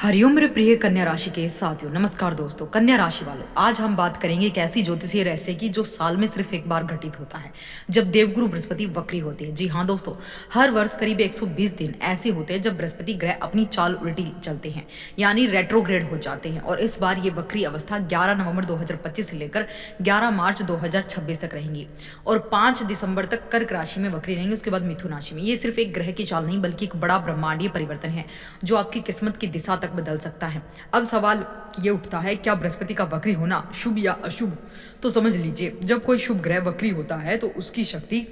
हरिओम मेरे प्रिय कन्या राशि के साथियों, नमस्कार दोस्तों। कन्या राशि वालों, आज हम बात करेंगे एक ऐसी ज्योतिषीय रहस्य की जो साल में सिर्फ एक बार घटित होता है, जब देवगुरु बृहस्पति वक्री होते हैं। जी हाँ दोस्तों, हर वर्ष करीब 120 दिन ऐसे होते हैं जब बृहस्पति ग्रह अपनी चाल उल्टी चलते हैं, यानी रेट्रोग्रेड हो जाते हैं। और इस बार ये वक्री अवस्था 11 नवंबर 2025 से लेकर 11 मार्च 2026 तक रहेंगी और 5 दिसंबर तक कर्क राशि में वक्री रहेंगे, उसके बाद मिथुन राशि में। ये सिर्फ एक ग्रह की चाल नहीं बल्कि एक बड़ा ब्रह्मांडीय परिवर्तन है जो आपकी किस्मत की दिशा तक बदल सकता है। अब सवाल ये उठता है, क्या बृहस्पति का वक्री होना शुभ या अशुभ? तो समझ लीजिए, जब कोई शुभ ग्रह वक्री होता है तो उसकी शक्ति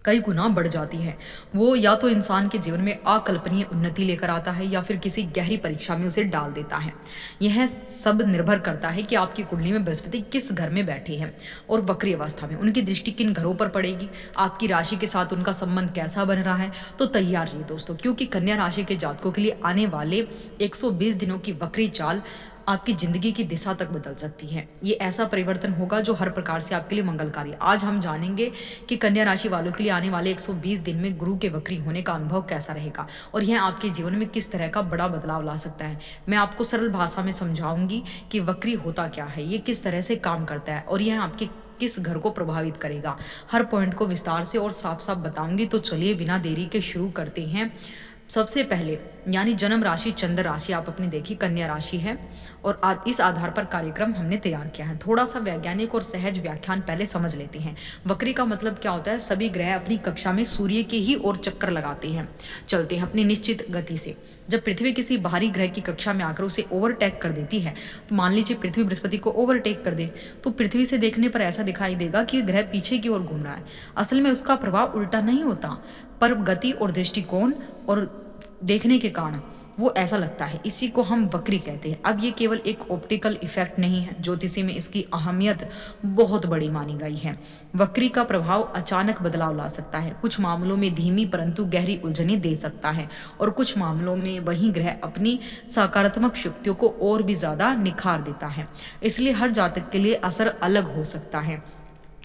कई गुना बढ़ जाती है। वो या तो इंसान के जीवन में अकल्पनीय उन्नति लेकर आता है या फिर किसी गहरी परीक्षा में उसे डाल देता है। यह सब निर्भर करता है कि आपकी कुंडली में बृहस्पति किस घर में बैठे हैं और वक्री अवस्था में उनकी दृष्टि किन घरों पर पड़ेगी, आपकी राशि के साथ उनका संबंध कैसा बन रहा है। तो तैयार रहिए दोस्तों, क्योंकि कन्या राशि के जातकों के लिए आने वाले 120 दिनों की वक्री चाल आपकी जिंदगी की दिशा तक बदल सकती है। ये ऐसा परिवर्तन होगा जो हर प्रकार से आपके लिए मंगलकारी है। आज हम जानेंगे कि कन्या राशि वालों के लिए आने वाले 120 दिन में गुरु के वक्री होने का अनुभव कैसा रहेगा और यह आपके जीवन में किस तरह का बड़ा बदलाव ला सकता है। मैं आपको सरल भाषा में समझाऊंगी कि वक्री होता क्या है, ये किस तरह से काम करता है और यह आपके किस घर को प्रभावित करेगा। हर पॉइंट को विस्तार से और साफ साफ बताऊंगी। तो चलिए बिना देरी के शुरू करते हैं। सबसे पहले यानी जन्म राशि चंद्र राशि आप अपनी देखी कन्या राशि है और इस आधार पर कार्यक्रम हमने तैयार किया है। थोड़ा सा वैज्ञानिक और सहज व्याख्यान पहले समझ लेते हैं। वक्री का मतलब क्या होता है? सभी ग्रह अपनी कक्षा में सूर्य के ही ओर चक्कर लगाते हैं, चलते हैं अपनी निश्चित गति से। जब पृथ्वी किसी बाहरी ग्रह की कक्षा में आकर उसे ओवरटेक कर देती है, तो मान लीजिए पृथ्वी बृहस्पति को ओवरटेक कर दे, तो पृथ्वी से देखने पर ऐसा दिखाई देगा कि ग्रह पीछे की ओर घूम रहा है। असल में उसका प्रभाव उल्टा नहीं होता, पर गति और दृष्टिकोण और देखने के कारण वो ऐसा लगता है। इसी को हम वक्री कहते हैं। अब ये केवल एक ऑप्टिकल इफेक्ट नहीं है, ज्योतिषी में इसकी अहमियत बहुत बड़ी मानी गई है। वक्री का प्रभाव अचानक बदलाव ला सकता है, कुछ मामलों में धीमी परंतु गहरी उलझने दे सकता है और कुछ मामलों में वही ग्रह अपनी सकारात्मक शक्तियों को और भी ज्यादा निखार देता है। इसलिए हर जातक के लिए असर अलग हो सकता है।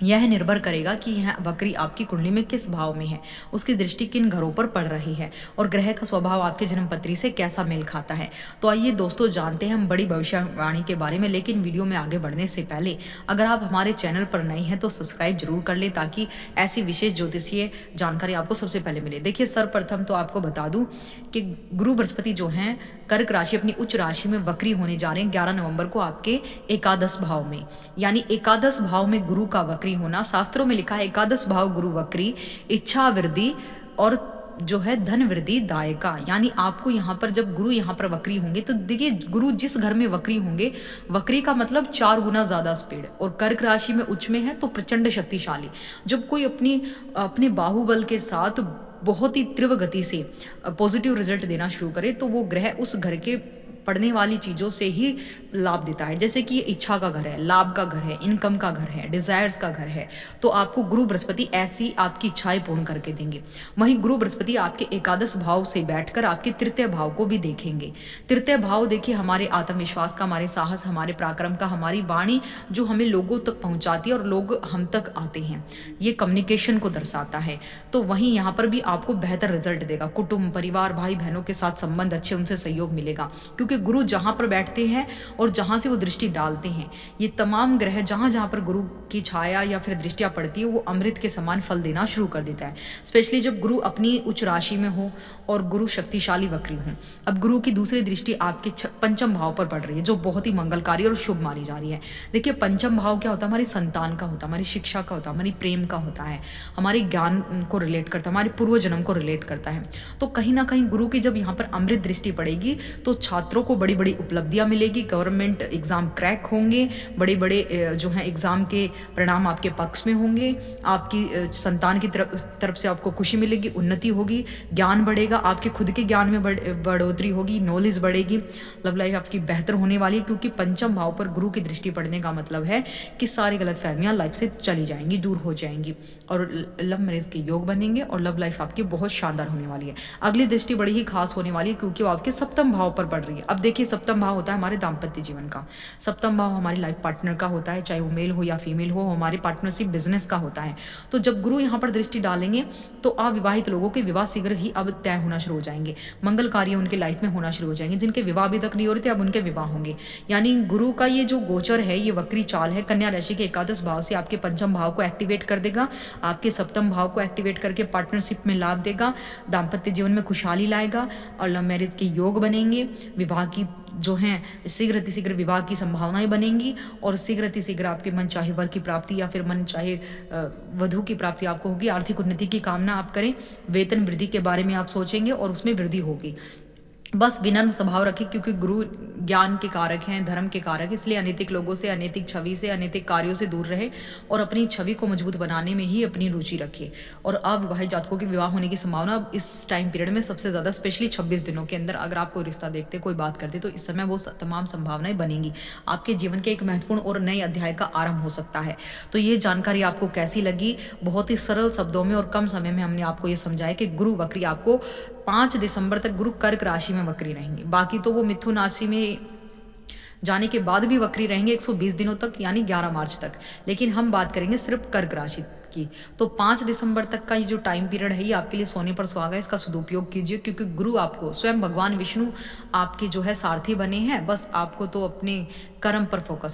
यह निर्भर करेगा कि यह वक्री आपकी कुंडली में किस भाव में है, उसकी दृष्टि किन घरों पर पड़ रही है और ग्रह का स्वभाव आपके जन्मपत्री से कैसा मेल खाता है। तो आइए दोस्तों जानते हैं हम बड़ी भविष्यवाणी के बारे में। लेकिन वीडियो में आगे बढ़ने से पहले अगर आप हमारे चैनल पर नए हैं तो सब्सक्राइब जरूर कर ले, ताकि ऐसी विशेष ज्योतिषीय जानकारी आपको सबसे पहले मिले। देखिए, सर्वप्रथम तो आपको बता दूं कि गुरु बृहस्पति जो हैं कर्क राशि अपनी उच्च राशि में वक्री होने जा रहे हैं 11 नवंबर को आपके एकादश भाव में। यानी एकादश भाव में गुरु का वक्री होना, शास्त्रों में लिखा है एकादश भाव गुरु वक्री इच्छा वृद्धि और जो है धन वृद्धि दायका। यानी आपको यहाँ पर जब गुरु यहाँ पर वक्री होंगे तो देखिए, गुरु जिस घर में वक्री होंगे, वक्री का मतलब 4 गुना ज्यादा स्पीड, और कर्क राशि में उच्च में है तो प्रचंड शक्तिशाली। जब कोई अपने बाहुबल के साथ बहुत ही तीव्र गति से पॉजिटिव रिजल्ट देना शुरू करे तो वो ग्रह उस घर के पढ़ने वाली चीज़ों से ही लाभ देता है। जैसे कि ये इच्छा का घर है, लाभ का घर है, इनकम का घर है, डिजायर्स का घर है, तो आपको गुरु बृहस्पति ऐसी आपकी इच्छाएं पूर्ण करके देंगे। वहीं गुरु बृहस्पति आपके एकादश भाव से बैठकर आपके तृतीय भाव को भी देखेंगे। तृतीय भाव देखिए हमारे आत्मविश्वास का, हमारे साहस, हमारे पराक्रम का, हमारी वाणी जो हमें लोगों तक पहुंचाती है और लोग हम तक आते हैं, ये कम्युनिकेशन को दर्शाता है। तो वहीं यहाँ पर भी आपको बेहतर रिजल्ट देगा। कुटुंब, परिवार, भाई बहनों के साथ संबंध अच्छे, उनसे सहयोग मिलेगा, क्योंकि गुरु जहां पर बैठते हैं और जहां से वो दृष्टि डालते हैं, ये तमाम ग्रह जहां जहां पर गुरु की छाया या फिर दृष्टियां पड़ती है, वो अमृत के समान फल देना शुरू कर देता है। स्पेशली जब गुरु अपनी उच्च राशि में हो और गुरु शक्तिशाली वक्री हो। अब गुरु की दूसरी दृष्टि आपके पंचम भाव पर पड़ रही है, जो बहुत ही मंगलकारी और शुभ मानी जा रही है। देखिए, पंचम भाव क्या होता है? हमारी संतान का होता है, हमारी शिक्षा का होता है, हमारी प्रेम का होता है, हमारे ज्ञान को रिलेट करता है, हमारे पूर्व जन्म को रिलेट करता है। तो कहीं ना कहीं गुरु की जब यहाँ पर अमृत दृष्टि पड़ेगी तो छात्रों को बड़ी बड़ी उपलब्धियां मिलेगी, गवर्नमेंट एग्जाम क्रैक होंगे, बड़े बड़े जो हैं एग्जाम के परिणाम आपके पक्ष में होंगे, आपकी संतान की तरफ से आपको खुशी मिलेगी, उन्नति होगी, ज्ञान बढ़ेगा, आपके खुद के ज्ञान में बढ़ोतरी होगी, नॉलेज बढ़ेगी, लव लाइफ आपकी बेहतर होने वाली है। क्योंकि पंचम भाव पर गुरु की दृष्टि पड़ने का मतलब है कि सारी गलतफहमियां लाइफ से चली जाएंगी, दूर हो जाएंगी और लव मैरिज के योग बनेंगे और लव लाइफ आपकी बहुत शानदार होने वाली है। अगली दृष्टि बड़ी ही खास होने वाली है, क्योंकि वो आपके सप्तम भाव पर पड़ रही है। अब देखिए, सप्तम भाव होता है हमारे दाम्पत्य जीवन का, सप्तम भाव हमारी लाइफ पार्टनर का होता है, चाहे वो मेल हो या फीमेल हो, हमारी पार्टनरशिप बिजनेस का होता है। तो जब गुरु यहाँ पर दृष्टि डालेंगे तो अविवाहित लोगों के विवाह शीघ्र ही अब तय होना शुरू हो जाएंगे, मंगल कार्य उनके लाइफ में होना शुरू हो जाएंगे। जिनके विवाह अभी तक नहीं हो रहे थे, अब उनके विवाह होंगे। यानी गुरु का ये जो गोचर है, ये वक्री चाल है, कन्या राशि के एकादश भाव से आपके पंचम भाव को एक्टिवेट कर देगा, आपके सप्तम भाव को एक्टिवेट करके पार्टनरशिप में लाभ देगा, दाम्पत्य जीवन में खुशहाली लाएगा और लव मैरिज के योग बनेंगे, विवाह की जो हैं शीघ्र अतिशीघ्र विवाह की संभावनाएं बनेंगी और शीघ्र अतिशीघ्र आपके मन चाहे वर की प्राप्ति या फिर मन चाहे वधु की प्राप्ति आपको होगी। आर्थिक उन्नति की कामना आप करें, वेतन वृद्धि के बारे में आप सोचेंगे और उसमें वृद्धि होगी। बस विनम्र स्वभाव रखें, क्योंकि गुरु ज्ञान के कारक हैं, धर्म के कारक, इसलिए अनैतिक लोगों से, अनैतिक छवि से, अनैतिक कार्यों से दूर रहे और अपनी छवि को मजबूत बनाने में ही अपनी रुचि रखें। और अविवाहित जातकों के विवाह होने की संभावना अब इस टाइम पीरियड में सबसे ज़्यादा, स्पेशली 26 दिनों के अंदर अगर आप कोई रिश्ता देखते, कोई बात करते, तो इस समय वो तमाम संभावनाएं बनेंगी। आपके जीवन के एक महत्वपूर्ण और नए अध्याय का आरंभ हो सकता है। तो ये जानकारी आपको कैसी लगी? बहुत ही सरल शब्दों में और कम समय में हमने आपको ये समझाया कि गुरु वक्री आपको 5 दिसंबर तक गुरु कर्क राशि में वक्री रहेंगे। बाकी तो वो मिथुन राशि में जाने के बाद भी वक्री रहेंगे 120 दिनों तक, यानी 11 मार्च तक। लेकिन हम बात करेंगे सिर्फ कर्क राशि की। तो 5 दिसंबर तक का ये जो टाइम पीरियड है, ये आपके लिए सोने पर सुहागा है। इसका सदुपयोग कीजिए, क्योंकि गुरु आपको, स्वयं भगवान विष्णु आपके जो है सारथी बने हैं। बस आपको तो अपने कर्म पर फोकस